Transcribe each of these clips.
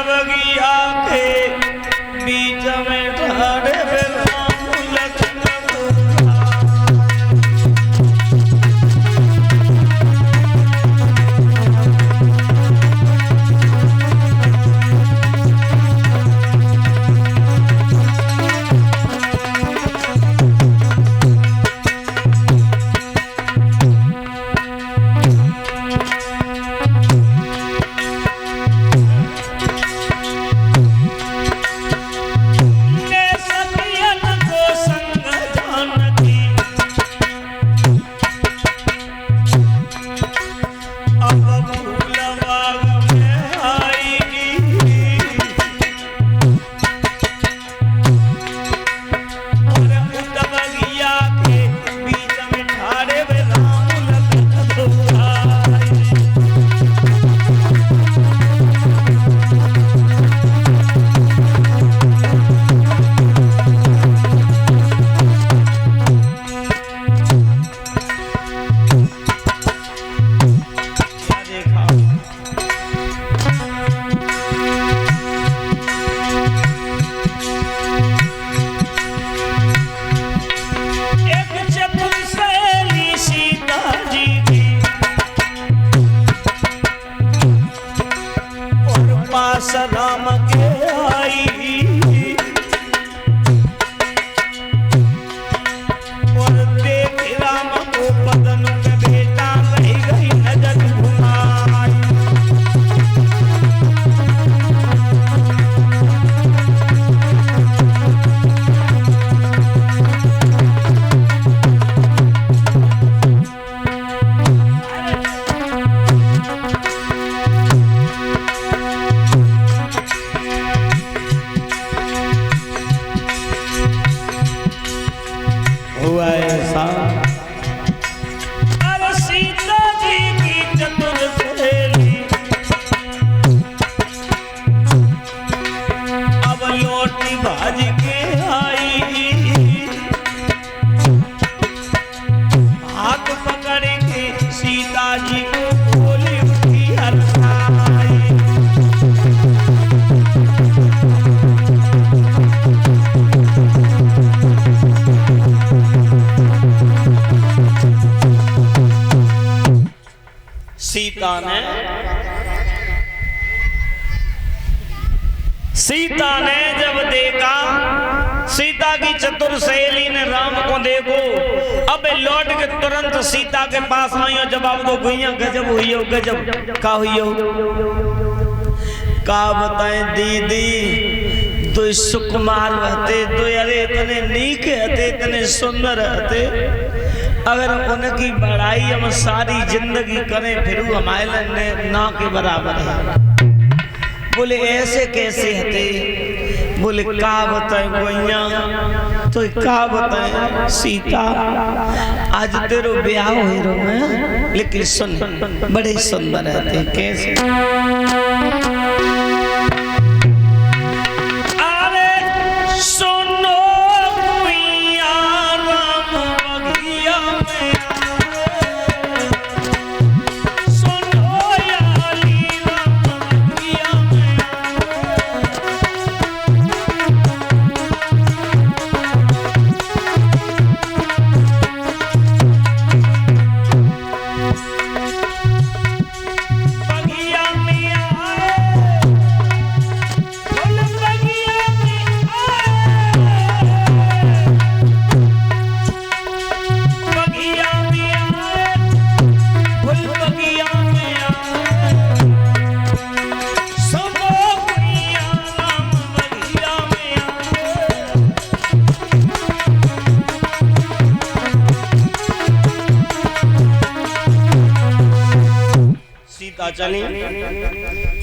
बगिया के बीच में ठाड़े राम के आई और देख राम को बदन में बेटा रह गई नजर घुमाई। अरे सीता जी की चतुर सहेली अब लौटी भाज के आई, हाथ पकड़ के सीता जी को बोली उठी हरसाई। सीता ने जब देखा सीता की चतुर सहेली ने राम को देखो, अब लौट के तुरंत सीता के पास आई और जवाब दो गुइया गजब हुई हो, गजब का हुई हो। का बताएं दीदी, तो सुकुमार रहते तो अरे इतने नीक रहते, इतने सुंदर रहते, अगर उनकी बड़ाई हम सारी जिंदगी करें फिर हमारे ना के बराबर है। बोले ऐसे कैसे हते? बोले का बताएं गोइया, तो का बताएं सीता, आज तेरो ब्याह हो रो है, लेकिन सुन बड़े सुंदर रहते। कैसे? अरे सुनो गोइया राम बगिया में, सुनो याली राम बगिया में, बगिया में आए, फूल बगिया में आए, बगिया में आए, फूल बगिया में आए, सुनो गोइया राम बगिया में आए। सीता चली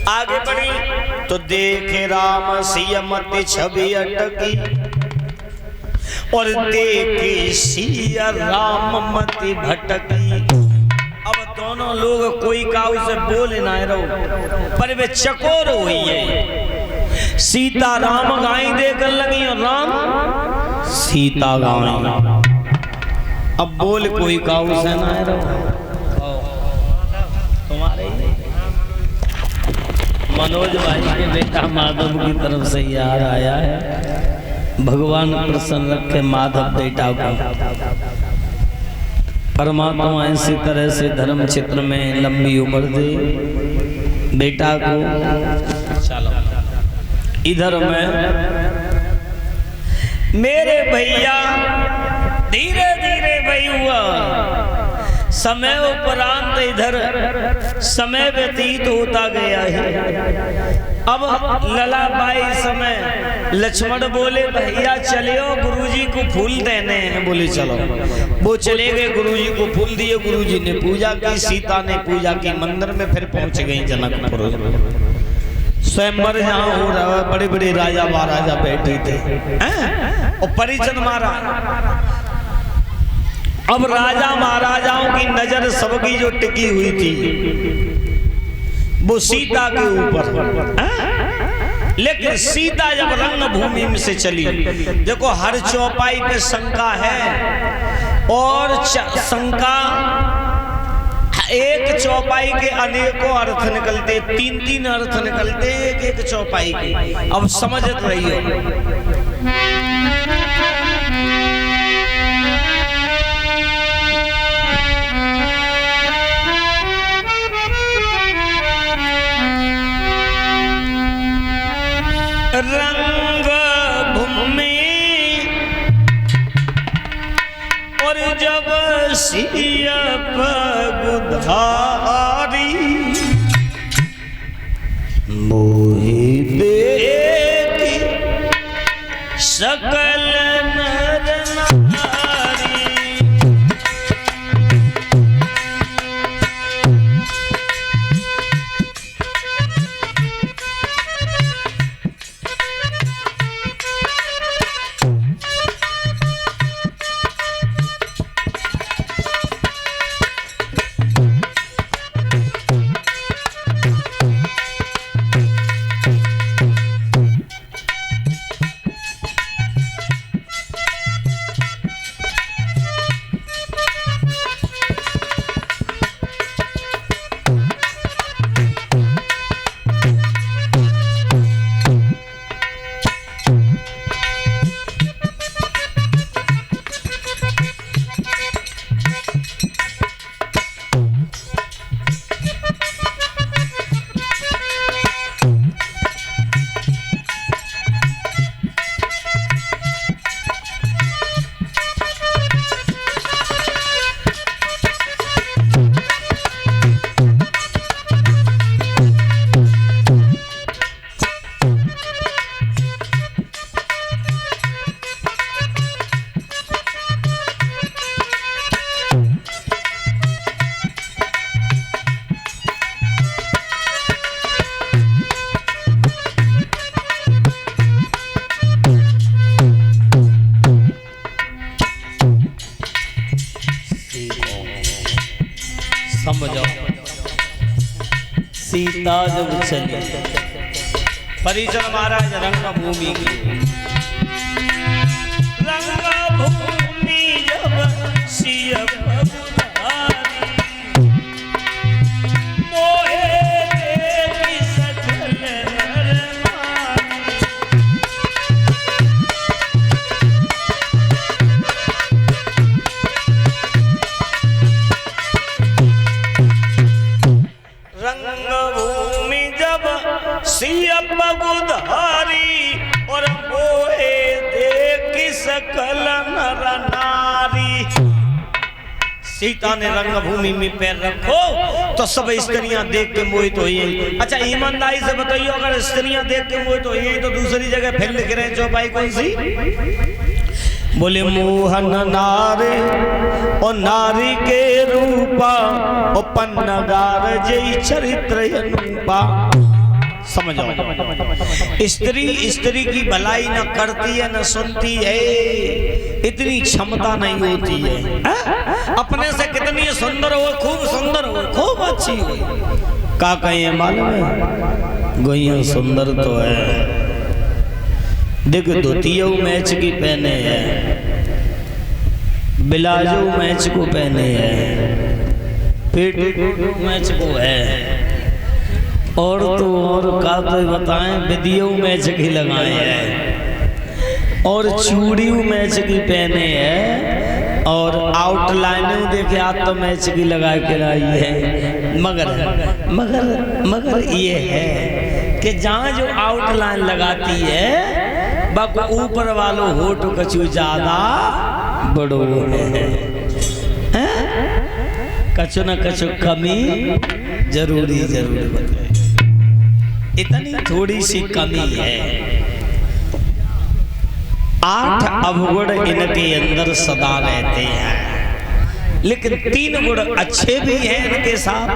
आगे बढ़ी तो देखे राम सियमत छवि अटकी और देखे सिया राम मति भटकी। अब दोनों लोग कोई काऊ से बोले ना रहो, पर वे चकोर हुई है। सीता राम गाय देकर लगी और राम सीता गाय। अब बोल कोई काऊ से ना रहो, तुम्हारे मनोज भाई के बेटा माधव की तरफ से यार आया है। भगवान प्रसन्न रखे माधव बेटा को। परमात्मा इसी तरह से धर्म क्षेत्र में लंबी उम्र दे बेटा को। चलो इधर में मेरे भैया धीरे धीरे भाई हुआ समय उपरांत इधर समय व्यतीत होता गया है। अब ललाबाई समय लक्ष्मण बोले भैया चलियो गुरुजी को फूल देने हैं। बोले चलो। वो चले गए, गुरुजी को फूल दिए। गुरुजी ने पूजा की, सीता ने पूजा की, मंदिर में फिर पहुंच गई जनकपुर। स्वयंवर जहाँ हो रहा, बड़े बड़े राजा महाराजा बैठे थे और परिचय मारा। अब राजा महाराजाओं की नजर सबकी जो टिकी हुई थी वो सीता के ऊपर। लेकिन सीता जब रंगभूमि में से चली, देखो हर चौपाई पे शंका है और शंका एक चौपाई के अनेकों अर्थ निकलते, तीन तीन अर्थ निकलते एक एक चौपाई के। अब समझत रहिए। रंग भूमि और जब सिया पगुधारी मोहि देखी सकल नर नारी। सीता जब चली परिचय महाराज रंगभूमि की। रंगभूमि जब सिया पगुधारी मोहे देखी सकल नर नारी। रंगभूमि जब सिया पगुधारी और मोहे देखी सकल नर नारी। सीता ने रंगभूमि में पैर रखो तो सब स्त्रियां देख के मोहित हुई। अच्छा ईमानदारी से बताइए, अगर स्त्रियां देख के मोहित हुई तो दूसरी जगह फिर लिख रहे हैं चौपाई कौन सी? बोले मोहन नारे और नारी के रूपा और पन्नगार जय चरित्र अनुपा। समझो, स्त्री स्त्री की भलाई न करती है न सुनती है, इतनी क्षमता नहीं होती है। अपने से कितनी सुंदर हो, खूब सुंदर हो, खूब अच्छी हो, का कहीं मालूम है गोइया सुंदर तो है। देख धोतिया मैच की पहने हैं, बिलाजो मैच को पहने हैं, पेट मैच को है, और तो और का तो बताएं, विधियों मैच की लगाए हैं और चूड़ियों मैच की पहने हैं और आउटलाइन देखे आज तो मैच की लगा के लाई है। मगर मगर मगर ये है कि जहाँ जो आउटलाइन लगाती है बाप ऊपर वालों होठ कछु ज्यादा बड़ो है, कछु न कछु कमी जरूरी बताए, इतनी थोड़ी सी कमी है। 8 अवगुण इनके अंदर सदा रहते हैं, लेकिन 3 गुण अच्छे भी हैं इनके साथ।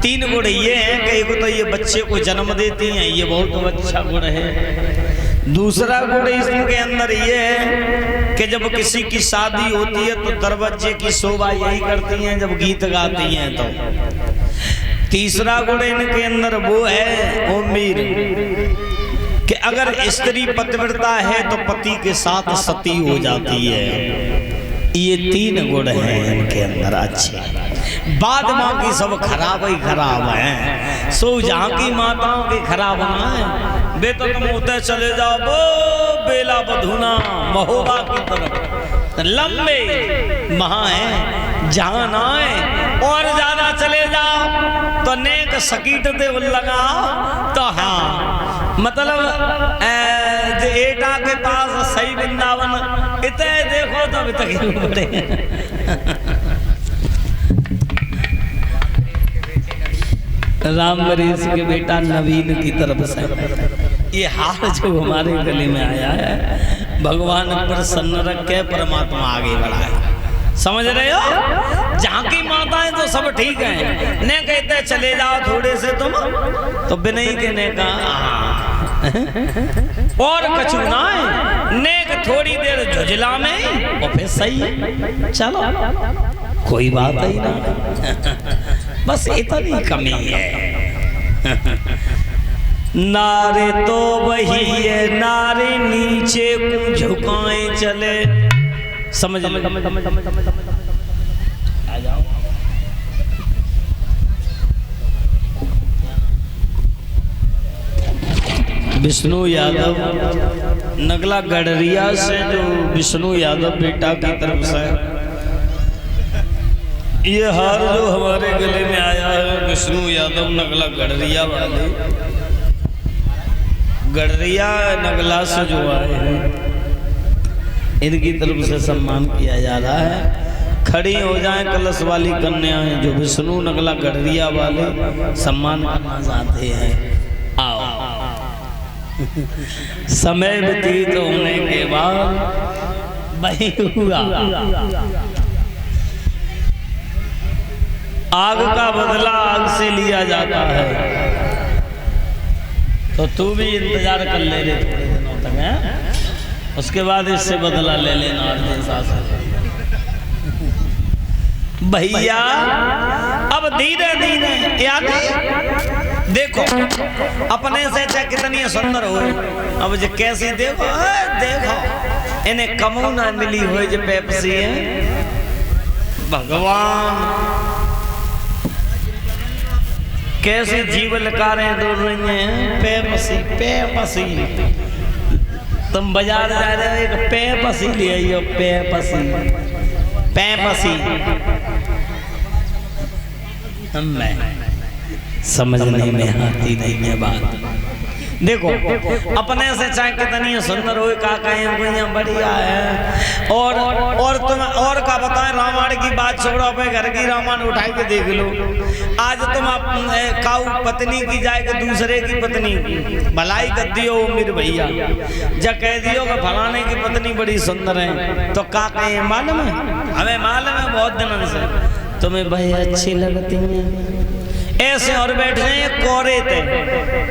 3 गुण ये हैं कि एक तो ये बच्चे को जन्म देती हैं, ये बहुत अच्छा गुण है। दूसरा गुण इसके अंदर ये है कि जब किसी की शादी होती है तो दरवाजे की शोभा यही करती हैं जब गीत गाती हैं तो। तीसरा गुण इनके अंदर वो है उम्मीद कि अगर स्त्री पतिव्रता है तो पति के साथ सती हो जाती है। ये 3 गुण हैं इनके अंदर अच्छे। बाद माँ की सब खराब ही खराब है, सो जहाँ की माताओं की खराब ना है। बे तो तुम उतर चले जाओ वो बेला बधुना महोबा की तरफ, लंबे महा है जहाँ ना है और ज्यादा चले जाओ तो नेक सकीट दे लगा तो हाँ मतलब एटा के पास सही वृंदावन इतने देखो तो अभी तक बड़े राम मरीज के बेटा नवीन की तरफ से ये हार जो हमारे गले में आया है, भगवान प्रसन्न रखे, परमात्मा आगे बढ़ाए। समझ रहे हो? जहाँ की माताएं तो सब ठीक हैं, ने कहते चले जाओ थोड़े से तुम तो बिनई के ने कहा और कछु ना है, नेक थोड़ी देर झुझला में और फिर सही है, चलो कोई बात ही ना, बस इतनी कमी है। नारे तो वही है, नारे नीचे को झुकाए चले। समझ लो आ जाओ। विष्णु यादव नगला गडरिया से, जो विष्णु यादव बेटा की तरफ से ये हार जो हमारे गले में आया है, विष्णु यादव नगला गडरिया वाले, गडरिया नगला से जो आए हैं इनकी तरफ से सम्मान किया जा रहा है। खड़ी हो जाएं कलश वाली कन्याएं जो विष्णु नगला गडरिया वाले सम्मान करना चाहते हैं, आओ। समय व्यतीत होने के बाद वही हुआ, आग का बदला आग से लिया जाता है, तो तू भी इंतजार कर ले रहे थोड़े दिनों तक है, उसके बाद इससे बदला ले लेना जैसा भैया। अब धीरे धीरे याद देखो अपने से चाहे कितनी सुंदर हो, अब जो कैसी देखो देखो इन्हें कमू ना मिली हो जो पेप्सी है, भगवान कैसे जीवन कारें दौड़ रही हैं, पेप्सी पेप्सी। तुम बाजार जा रहे हो एक पेप्सी ले आइयो, पेप्सी पेप्सी। मैं समझने में आती नहीं है बात। देखो अपने से चाहे कितनी सुंदर हो का कहें बढ़िया है, और तुम और का बताएं, रामायण की बात छोड़ो, अपने घर की रामायण उठा के देख लो। आज तुम काऊ पत्नी की जाए कि दूसरे की पत्नी की भलाई कर दियो मेरे भैया, जब कह दियो कि फलाने की पत्नी बड़ी सुंदर है तो का कहें मालूम है, हमें मालूम है बहुत दिनों से तुम्हें भाई अच्छी लगती है, ऐसे और बैठे हैं कोरे थे,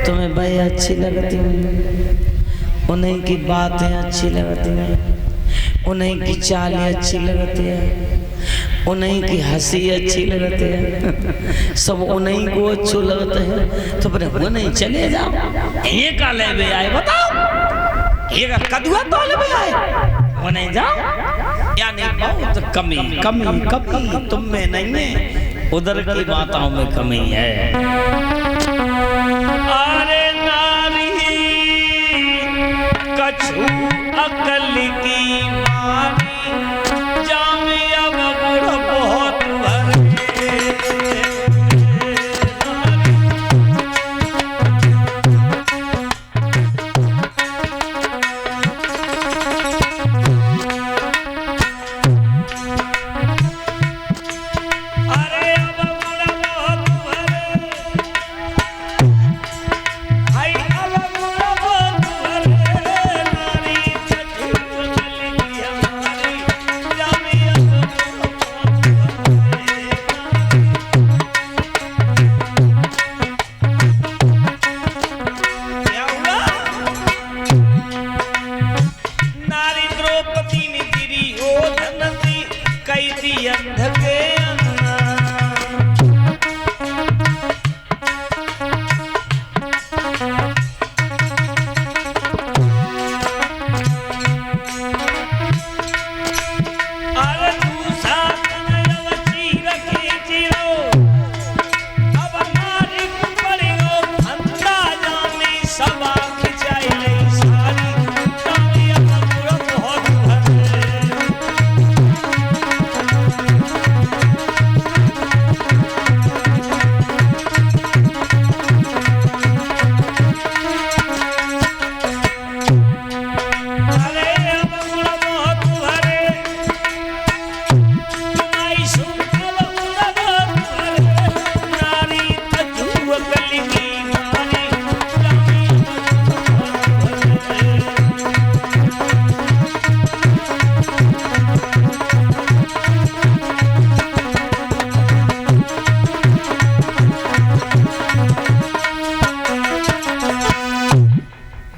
तुम्हें भाई अच्छी लगती है, उन्हीं की बातें अच्छी लगती हैं, उन्हीं की चालें अच्छी लगती है, उन्हीं की हंसी अच्छी लगती है, सब उन्हीं को अच्छो लगता है, तो फिर वो नहीं चले जाओ। ये का ले भी आए बताओ, ये का कदुआ तो ले भी आए, वो नहीं जाओ या नहीं बहुत कमी कमी कमी तुम में नहीं है, उधर की बातों में कमी है।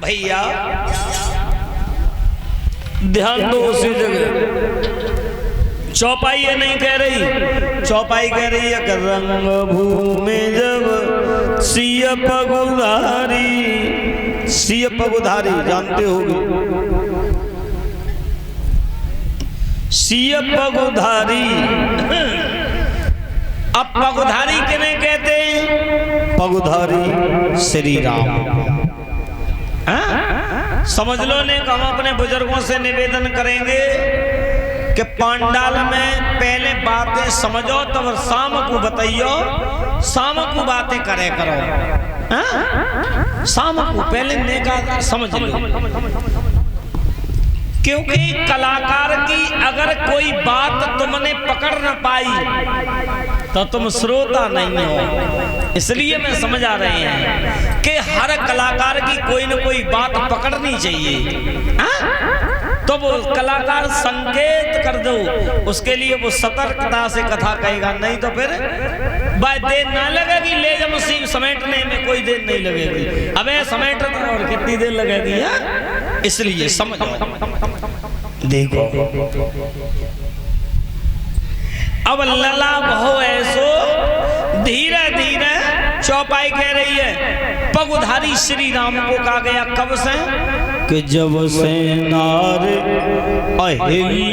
भैया ध्यान दो उसी जगह। चौपाई ये नहीं कह रही, चौपाई कह रही है कि रंग भूमि जब सिय पगुधारी। सिय पगुधारी जानते होगे, सिय पगुधारी। अब पगुधारी किन्हें कहते हैं? पगुधारी श्री राम। समझ लो ने हम अपने बुजुर्गों से निवेदन करेंगे कि पांडाल में पहले बातें समझो तब शाम को बताइयो, शाम को बातें करे करो। शाम को पहले नेका समझ लो, क्योंकि कलाकार की अगर कोई बात तुमने पकड़ न पाई तो तुम श्रोता नहीं हो। इसलिए मैं समझा रहे हैं कि हर कलाकार की कोई न कोई बात पकड़नी चाहिए। तो वो कलाकार संकेत कर दो, उसके लिए वो सतर्कता से कथा कहेगा, नहीं तो फिर भाई देर ना लगेगी, ले जब समेटने में कोई देर नहीं लगेगी। अबे समेट और कितनी देर लगेगी यार। इसलिए समझो, देखो अब लला बहु ऐसो धीरे धीरे चौपाई कह रही है पगुधारी श्री राम को कहा गया कब से कि जब से नार अहिल्या